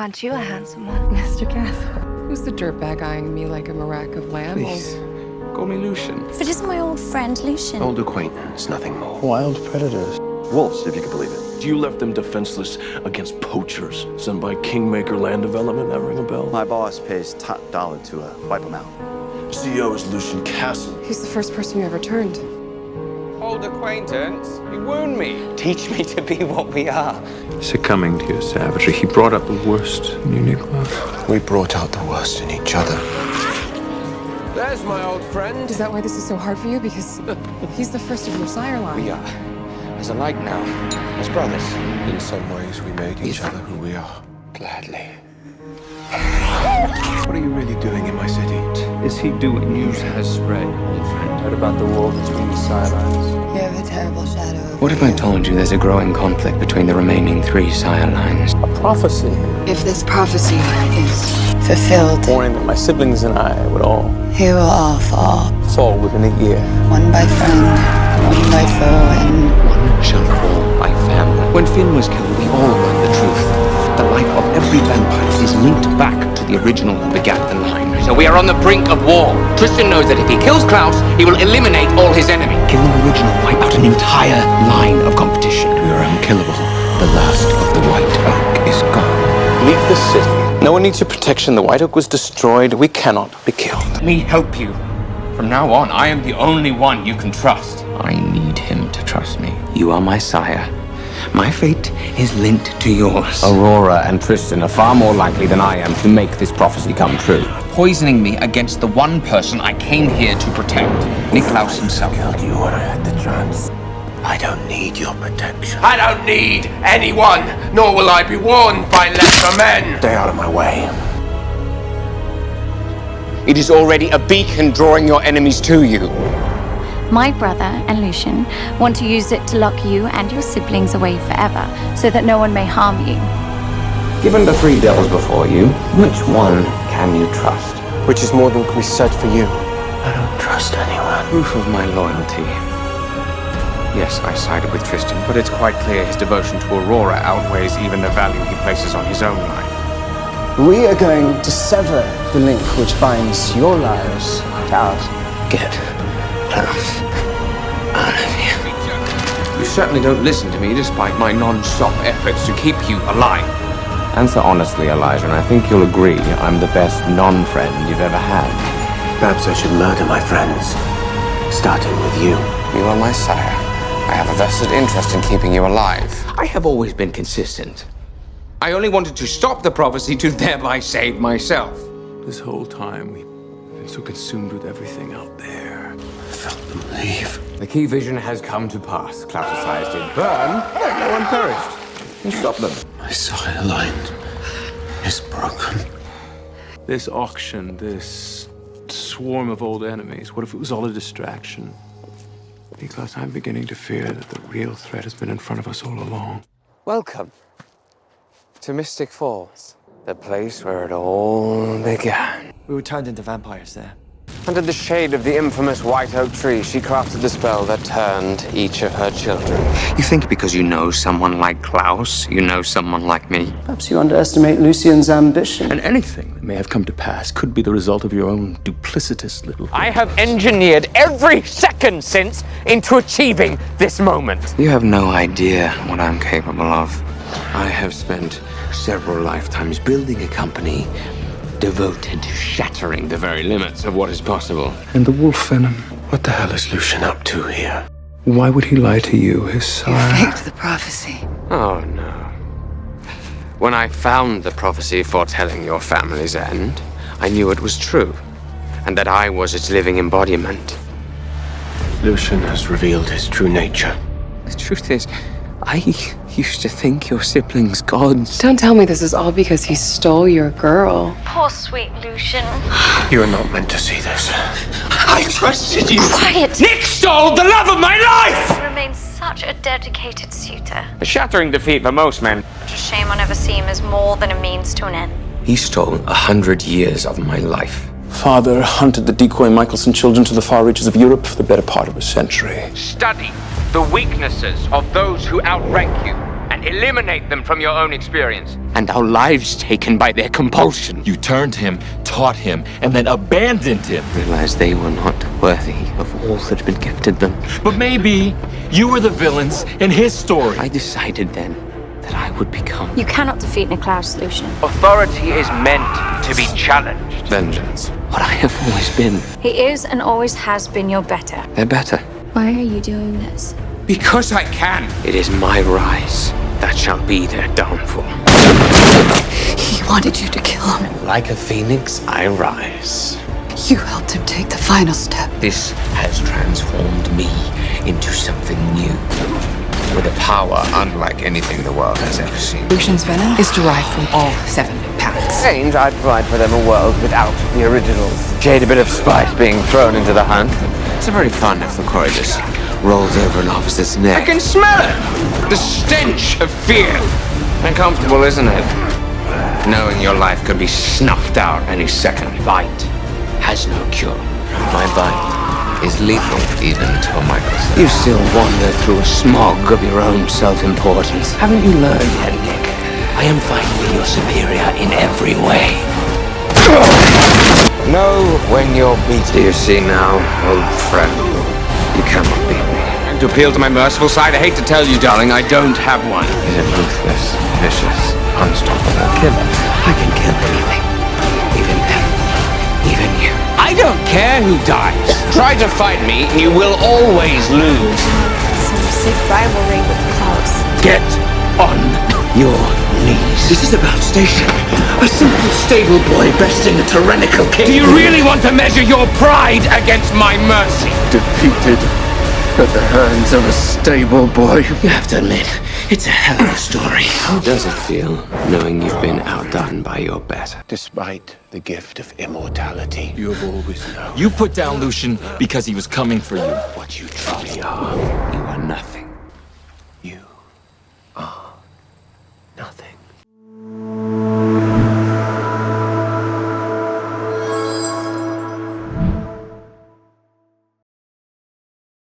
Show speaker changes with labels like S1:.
S1: aren't you a handsome one?
S2: Mr. Castle. Who's the dirtbag eyeing me like I'm a rack of lamb?
S3: Please, call me Lucien.
S4: If it isn't my old friend, Lucien.
S5: Old acquaintance, nothing more.
S6: Wild predators.
S5: Wolves, if you can believe it.
S7: You left them defenseless against poachers sent by Kingmaker Land Development. That ring a bell?
S6: My boss pays top dollar to wipe them out.
S7: CEO is Lucien Castle.
S2: He's the first person you ever turned.
S3: Old acquaintance, you wound me. Teach me to be what we are.
S8: Succumbing to your savagery, he brought out the worst in you, Nicholas.
S5: We brought out the worst in each other.
S3: There's my old friend.
S2: Is that why this is so hard for you? Because he's the first of your sire line.
S3: We are as alike now, as brothers.
S5: In some ways, we made each other who we are. Gladly. What are you really doing in my city?
S8: Is he doing?
S9: News has spread, old friend. Heard about the war between the Sirelines.
S1: You have a terrible shadow over
S9: What if I told you there's a growing conflict between the remaining 3 Sire lines?
S6: A prophecy.
S1: If this prophecy is fulfilled,
S6: Warning that my siblings and I would all
S1: you will all
S6: fall within a year.
S1: one by friend, one by foe, and
S9: One shall fall by family. When Finn was killed, we all learned the truth. The life of every vampire is linked back to the original who begat the line. So we are on the brink of war. Tristan knows that if he kills Klaus, he will eliminate all his enemies. Kill the original, wipe out an entire line of competition.
S5: We are unkillable. The last of the White Oak is gone.
S6: Leave the city. No one needs your protection. The White Oak was destroyed. We cannot be killed.
S9: Let me help you. From now on, I am the only one you can trust. I need him to trust me. You are my sire. My fate is linked to yours. Aurora and Tristan are far more likely than I am to make this prophecy come true. Poisoning me against the one person I came here to protect, Niklaus himself.
S5: Killed you when I had the chance. I don't need your protection.
S3: I don't need anyone, nor will I be warned by lesser men.
S5: Stay out of my way.
S9: It is already a beacon drawing your enemies to you.
S4: My brother and Lucien want to use it to lock you and your siblings away forever, so that no one may harm you.
S9: Given the 3 devils before you, which one can you trust?
S6: Which is more than can be said for you.
S5: I don't trust anyone.
S9: Proof of my loyalty. Yes, I sided with Tristan, but it's quite clear his devotion to Aurora outweighs even the value he places on his own life.
S10: We are going to sever the link which binds your lives to ours.
S5: Get Klaus out of here.
S9: You certainly don't listen to me despite my non-stop efforts to keep you alive. Answer honestly, Elijah, and I think you'll agree I'm the best non-friend you've ever had.
S5: Perhaps I should murder my friends, starting with you.
S9: You are my sire. I have a vested interest in keeping you alive. I have always been consistent. I only wanted to stop the prophecy to thereby save myself.
S8: This whole time, we've been so consumed with everything out there.
S5: I felt them leave.
S9: The key vision has come to pass. Klaus's eyes did burn, but no one perished. You stopped them.
S5: My sire line is broken.
S8: This auction, this swarm of old enemies, what if it was all a distraction? Because I'm beginning to fear that the real threat has been in front of us all along.
S9: Welcome to Mystic Falls, the place where it all began.
S10: We were turned into vampires there.
S9: Under the shade of the infamous white oak tree, she crafted the spell that turned each of her children. You think because you know someone like Klaus, you know someone like me?
S10: Perhaps you underestimate Lucien's ambition.
S8: And anything that may have come to pass could be the result of your own duplicitous little...
S3: I have engineered every second since into achieving this moment.
S9: You have no idea what I'm capable of. I have spent several lifetimes building a company devoted to shattering the very limits of what is possible.
S8: And the wolf venom.
S5: What the hell is Lucien up to here?
S8: Why would he lie to you, his sire?
S1: faked the prophecy.
S9: Oh, no. When I found the prophecy foretelling your family's end, I knew it was true, and that I was its living embodiment.
S5: Lucien has revealed his true nature.
S9: The truth is, I used to think your siblings gods.
S2: Don't tell me this is all because he stole your girl.
S4: Poor sweet Lucien.
S5: You are not meant to see this.
S9: I trusted you!
S4: Quiet!
S3: Nick stole the love of my life!
S4: He remains such a dedicated suitor.
S9: A shattering defeat for most men.
S4: It's a shame I never see him as more than a means to an end.
S9: He stole 100 years of my life.
S6: Father hunted the decoy Michelson children to the far reaches of Europe for the better part of a century.
S3: Study the weaknesses of those who outrank you, and
S9: and eliminate them from your own experience. And our lives taken by their compulsion.
S11: You turned him, taught him, and then abandoned him.
S9: Realized they were not worthy of all that had been gifted them.
S11: But maybe you were the villains in his story.
S9: I decided then that I would become.
S4: You cannot defeat Niklaus, Lucien.
S3: Authority is meant to be challenged.
S9: Vengeance. What I have always been.
S4: He is and always has been your better.
S9: They're better.
S1: Why are you doing this?
S9: Because I can. It is my rise that shall be their downfall.
S1: He wanted you to kill him.
S9: Like a phoenix, I rise.
S1: You helped him take the final step.
S9: This has transformed me into something new. With a power unlike anything the world has ever seen.
S1: Lucien's venom is derived from all 7 packs.
S3: Change, I'd provide for them a world without the originals. Jade, a bit of spice being thrown into the hunt.
S9: It's very fun if the courageous rolls over an officer's neck. I can smell it! The stench of fear. Uncomfortable, isn't it? Knowing your life could be snuffed out any second. Bite has no cure. My bite is lethal even to a microscope. You still wander through a smog of your own self-importance. Haven't you learned yet, Nick? I am finally your superior in every way. Know when you're beat. Do you see now, old friend? You cannot beat me. And to appeal to my merciful side, I hate to tell you, darling, I don't have one. He's a ruthless, vicious, unstoppable killer. I can kill anything. Even them. Even you. I don't care who dies. Try to fight me, and you will always lose.
S1: Some sick rivalry with Klaus.
S9: Get on your knees. This is about station. A simple stable boy besting a tyrannical king. Do you really want to measure your pride against my mercy?
S11: Defeated at the hands of a stable boy.
S9: You have to admit, it's a hell of a story. How does it feel knowing you've been outdone by your better?
S5: Despite the gift of immortality,
S7: You have always known.
S11: You put down Lucien because he was coming for you.
S5: what you truly are